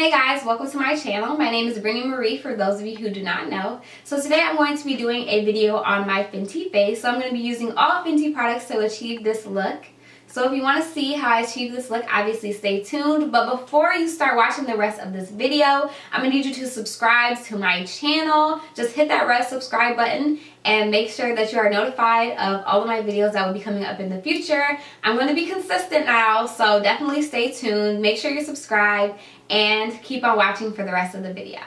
Hey guys, welcome to my channel. My name is BMARIE for those of you who do not know. So today I'm going to be doing a video on my Fenty face. So I'm going to be using all Fenty products to achieve this look. So if you want to see how I achieve this look, obviously stay tuned. But before you start watching the rest of this video, I'm going to need you to subscribe to my channel. Just hit that red subscribe button and make sure that you are notified of all of my videos that will be coming up in the future. I'm going to be consistent now, so definitely stay tuned. Make sure you're subscribed and keep on watching for the rest of the video.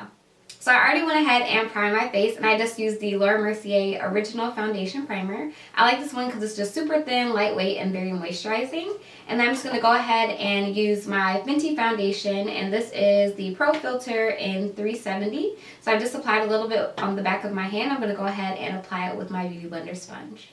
So I already went ahead and primed my face, and I just used the Mercier Original Foundation Primer. I like this one because it's just super thin, lightweight, and very moisturizing. And then I'm just going to go ahead and use my Fenty Foundation, and this is the Pro Filter in 370. So I've just applied a little bit on the back of my hand. I'm going to go ahead and apply it with my Beauty Blender sponge.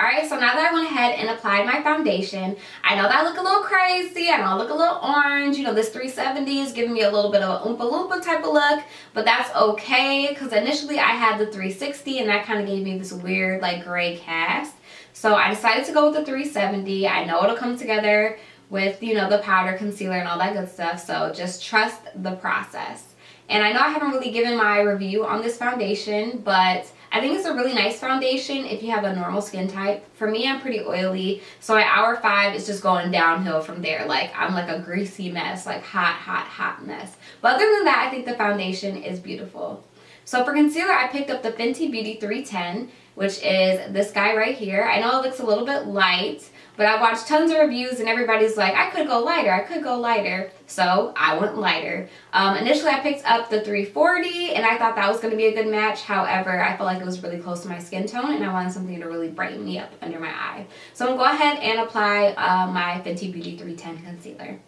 Alright, so now that I went ahead and applied my foundation, I know that I look a little crazy, I know I look a little orange, you know, this 370 is giving me a little bit of an Oompa Loompa type of look, but that's okay, because initially I had the 360 and that kind of gave me this weird like gray cast. So I decided to go with the 370. I know it'll come together with, you know, the powder, concealer, and all that good stuff, so just trust the process. And I know I haven't really given my review on this foundation, but I think it's a really nice foundation if you have a normal skin type. For me, I'm pretty oily, so at hour 5, it's just going downhill from there. Like, I'm like a greasy mess, like hot mess. But other than that, I think the foundation is beautiful. So for concealer, I picked up the Fenty Beauty 310, which is this guy right here. I know it looks a little bit light, but I watched tons of reviews and everybody's like, I could go lighter, I could go lighter. So I went lighter. Initially I picked up the 340 and I thought that was going to be a good match. However, I felt like it was really close to my skin tone and I wanted something to really brighten me up under my eye. So I'm going to go ahead and apply my Fenty Beauty 310 concealer.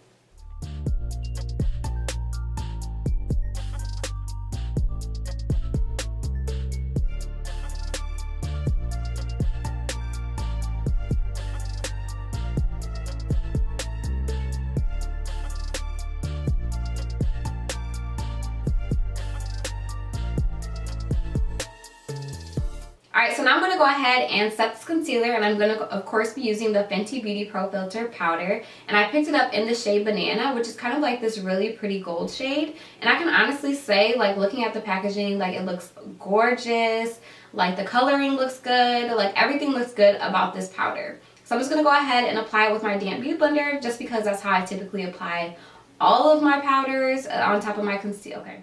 Alright, so now I'm going to go ahead and set this concealer, and I'm going to, of course, be using the Fenty Beauty Pro Filter powder. And I picked it up in the shade Banana, which is kind of like this really pretty gold shade. And I can honestly say, like, looking at the packaging, like, it looks gorgeous. Like, the coloring looks good. Like, everything looks good about this powder. So I'm just going to go ahead and apply it with my damp Beauty Blender, just because that's how I typically apply all of my powders on top of my concealer. Okay.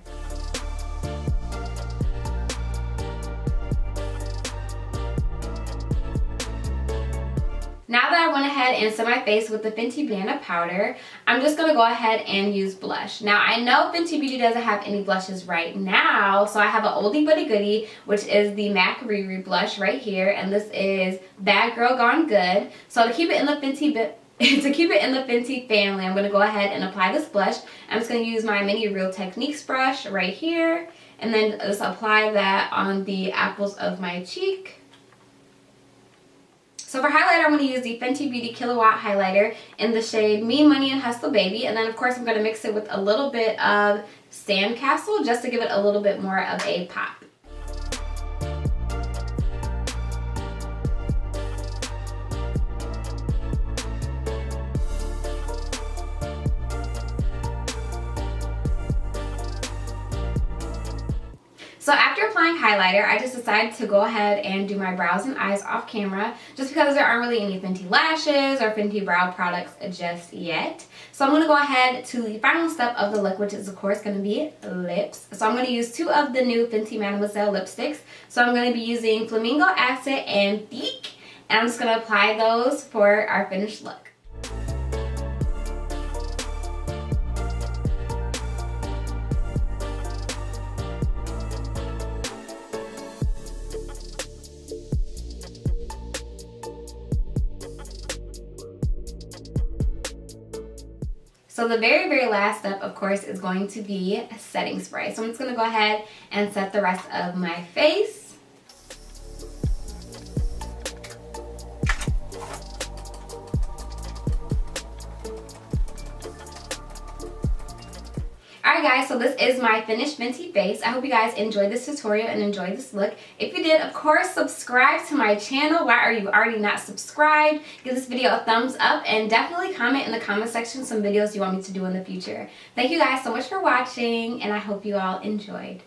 Now that I went ahead and set my face with the Fenty Banana powder, I'm just going to go ahead and use blush. Now, I know Fenty Beauty doesn't have any blushes right now, so I have an oldie but a goodie, which is the MAC RiRi blush right here, and this is Bad Girl Gone Good. So to keep it in the Fenty family, I'm going to go ahead and apply this blush. I'm just going to use my Mini Real Techniques brush right here, and then just apply that on the apples of my cheek. So for highlighter, I'm going to use the Fenty Beauty Killawatt highlighter in the shade Me, Money, and Hustla Baby. And then, of course, I'm going to mix it with a little bit of Sandcastle just to give it a little bit more of a pop. So after applying highlighter, I just decided to go ahead and do my brows and eyes off camera, just because there aren't really any Fenty lashes or Fenty brow products just yet. So I'm going to go ahead to the final step of the look, which is of course going to be lips. So I'm going to use 2 of the new Fenty Mattemoiselle lipsticks. So I'm going to be using Flamingo Acid and Thicc, and I'm just going to apply those for our finished look. So the very last step, of course, is going to be setting spray. So I'm just going to go ahead and set the rest of my face. Alright guys, so this is my finished Fenty face. I hope you guys enjoyed this tutorial and enjoyed this look. If you did, of course, subscribe to my channel. Why are you already not subscribed? Give this video a thumbs up and definitely comment in the comment section some videos you want me to do in the future. Thank you guys so much for watching, and I hope you all enjoyed.